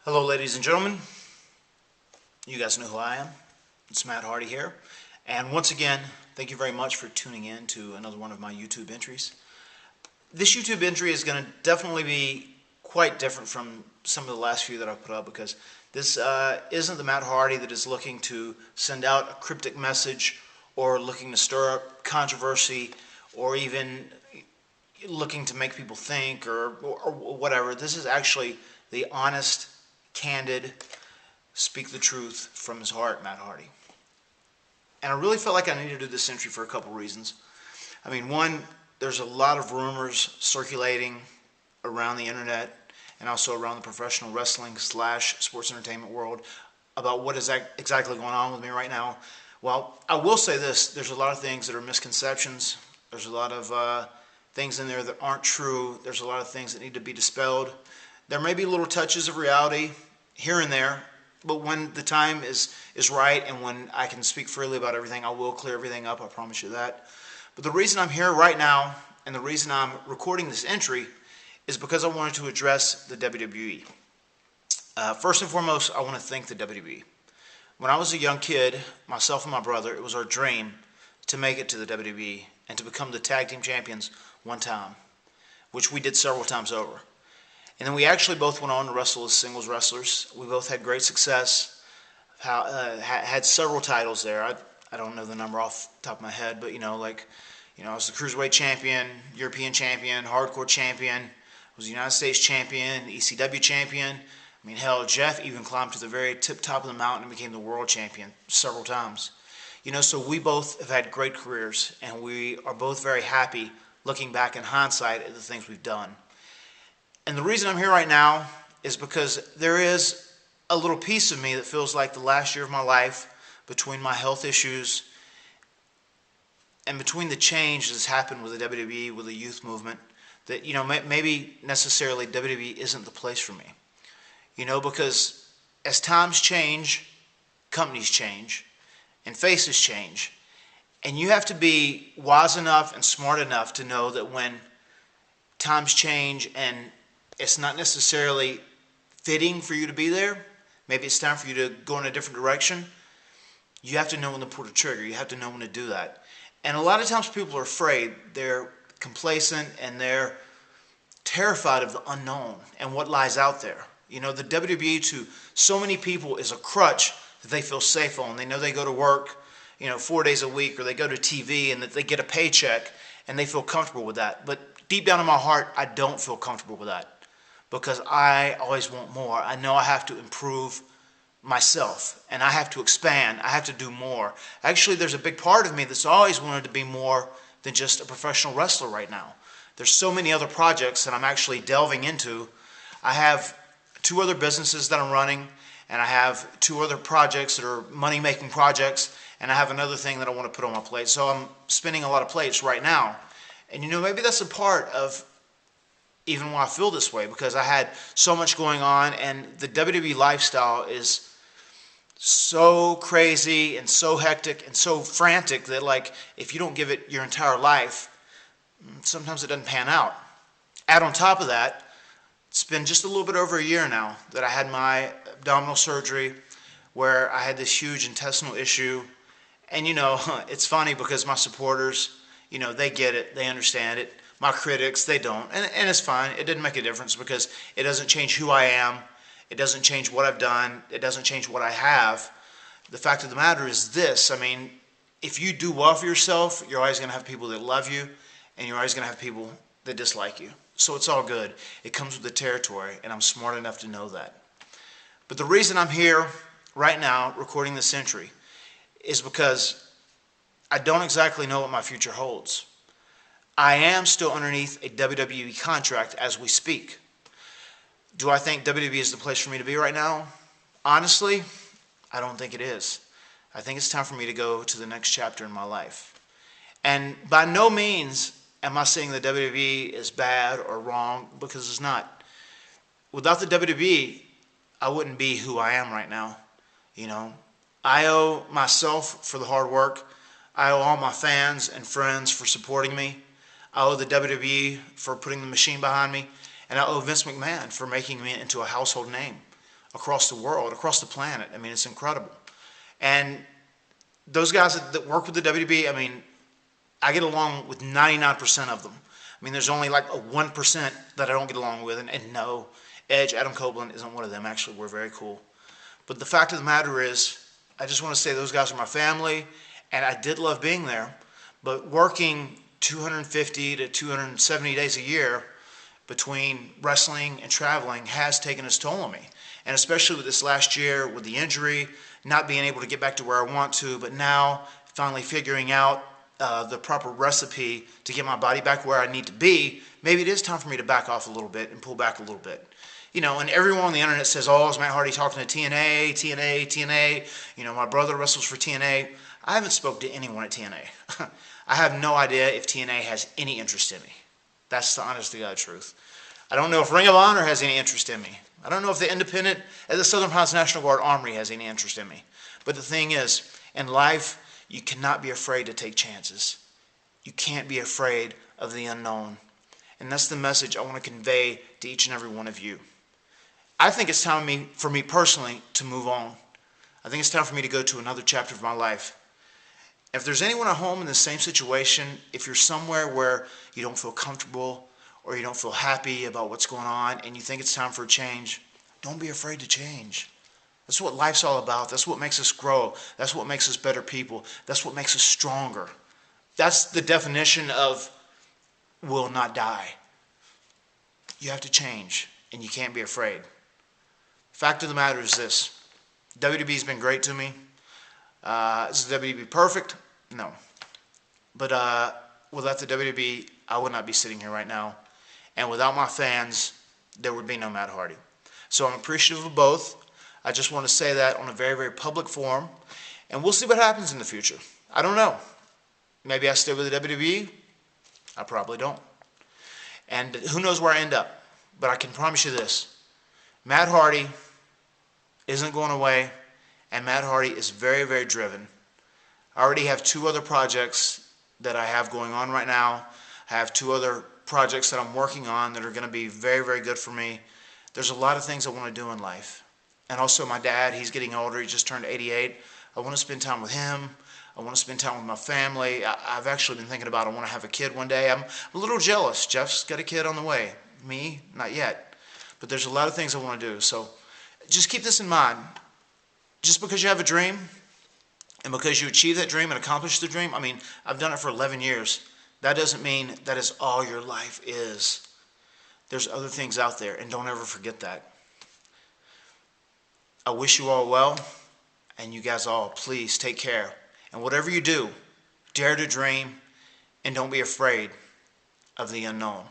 Hello, ladies and gentlemen. You guys know who I am. It's Matt Hardy here. And once again, thank you very much for tuning in to another one of my YouTube entries. This YouTube entry is going to definitely be quite different from some of the last few that I've put up, because this isn't the Matt Hardy that is looking to send out a cryptic message or looking to stir up controversy or even looking to make people think or whatever. This is actually the honest, candid, speak the truth from his heart, Matt Hardy. And I really felt like I needed to do this entry for a couple reasons. I mean, one, there's a lot of rumors circulating around the internet and also around the professional wrestling / sports entertainment world about what is exactly going on with me right now. Well, I will say this, there's a lot of things that are misconceptions. There's a lot of things in there that aren't true. There's a lot of things that need to be dispelled. There may be little touches of reality here and there, but when the time is right and when I can speak freely about everything, I will clear everything up, I promise you that. But the reason I'm here right now and the reason I'm recording this entry is because I wanted to address the WWE. First and foremost, I want to thank the WWE. When I was a young kid, myself and my brother, it was our dream to make it to the WWE and to become the tag team champions one time, which we did several times over. And then we actually both went on to wrestle as singles wrestlers. We both had great success, had several titles there. I don't know the number off the top of my head, but I was the Cruiserweight champion, European champion, Hardcore champion, was the United States champion, ECW champion. I mean, hell, Jeff even climbed to the very top of the mountain and became the world champion several times. So we both have had great careers, and we are both very happy looking back in hindsight at the things we've done. And the reason I'm here right now is because there is a little piece of me that feels like the last year of my life, between my health issues and between the change that's happened with the WWE, with the youth movement, that, maybe necessarily WWE isn't the place for me. Because as times change, companies change, and faces change. And you have to be wise enough and smart enough to know that when times change and it's not necessarily fitting for you to be there, maybe it's time for you to go in a different direction, you have to know when to pull the trigger. You have to know when to do that. And a lot of times people are afraid. They're complacent and they're terrified of the unknown and what lies out there. The WWE to so many people is a crutch that they feel safe on. They know they go to work, 4 days a week, or they go to TV and that they get a paycheck and they feel comfortable with that. But deep down in my heart, I don't feel comfortable with that, because I always want more. I know I have to improve myself, and I have to expand. I have to do more. Actually, there's a big part of me that's always wanted to be more than just a professional wrestler right now. There's so many other projects that I'm actually delving into. I have 2 other businesses that I'm running, and I have 2 other projects that are money-making projects, and I have another thing that I want to put on my plate. So I'm spinning a lot of plates right now. And maybe that's a part of even why I feel this way, because I had so much going on, and the WWE lifestyle is so crazy and so hectic and so frantic that, like, if you don't give it your entire life, sometimes it doesn't pan out. Add on top of that, it's been just a little bit over a year now that I had my abdominal surgery where I had this huge intestinal issue. And it's funny because my supporters, they get it, they understand it. My critics, they don't. And it's fine. It didn't make a difference because it doesn't change who I am. It doesn't change what I've done. It doesn't change what I have. The fact of the matter is this. I mean, if you do well for yourself, you're always going to have people that love you, and you're always going to have people that dislike you. So it's all good. It comes with the territory, and I'm smart enough to know that. But the reason I'm here right now recording this entry is because I don't exactly know what my future holds. I am still underneath a WWE contract as we speak. Do I think WWE is the place for me to be right now? Honestly, I don't think it is. I think it's time for me to go to the next chapter in my life. And by no means am I saying the WWE is bad or wrong, because it's not. Without the WWE, I wouldn't be who I am right now. I owe myself for the hard work. I owe all my fans and friends for supporting me. I owe the WWE for putting the machine behind me. And I owe Vince McMahon for making me into a household name across the world, across the planet. I mean, it's incredible. And those guys that work with the WWB, I mean, I get along with 99% of them. I mean, there's only like a 1% that I don't get along with. And no, Edge, Adam Copeland isn't one of them. Actually, we're very cool. But the fact of the matter is, I just want to say those guys are my family, and I did love being there. But working 250 to 270 days a year between wrestling and traveling has taken its toll on me. And especially with this last year, with the injury, not being able to get back to where I want to, but now finally figuring out the proper recipe to get my body back where I need to be, maybe it is time for me to back off a little bit and pull back a little bit. You know, and everyone on the internet says, oh, is Matt Hardy talking to TNA? You know, my brother wrestles for TNA. I haven't spoke to anyone at TNA. I have no idea if TNA has any interest in me. That's the honest to God truth. I don't know if Ring of Honor has any interest in me. I don't know if the independent at the Southern Pilots National Guard Armory has any interest in me. But the thing is, in life, you cannot be afraid to take chances. You can't be afraid of the unknown. And that's the message I want to convey to each and every one of you. I think it's time for me personally to move on. I think it's time for me to go to another chapter of my life. If there's anyone at home in the same situation, if you're somewhere where you don't feel comfortable or you don't feel happy about what's going on and you think it's time for a change, don't be afraid to change. That's what life's all about. That's what makes us grow. That's what makes us better people. That's what makes us stronger. That's the definition of will not die. You have to change, and you can't be afraid. Fact of the matter is this. WWB's been great to me. Is the WWB perfect? No. But without the WWB, I would not be sitting here right now. And without my fans, there would be no Matt Hardy. So I'm appreciative of both. I just want to say that on a very, very public forum. And we'll see what happens in the future. I don't know. Maybe I stay with the WWE. I probably don't. And who knows where I end up. But I can promise you this. Matt Hardy isn't going away. And Matt Hardy is very, very driven. I already have 2 other projects that I have going on right now. I have 2 other projects that I'm working on that are going to be very, very good for me. There's a lot of things I want to do in life. And also my dad, he's getting older. He just turned 88. I want to spend time with him. I want to spend time with my family. I've actually been thinking about I want to have a kid one day. I'm a little jealous. Jeff's got a kid on the way. Me, not yet. But there's a lot of things I want to do. So just keep this in mind. Just because you have a dream and because you achieve that dream and accomplish the dream, I mean, I've done it for 11 years. That doesn't mean that is all your life is. There's other things out there, and don't ever forget that. I wish you all well, and you guys all, please take care. And whatever you do, dare to dream, and don't be afraid of the unknown.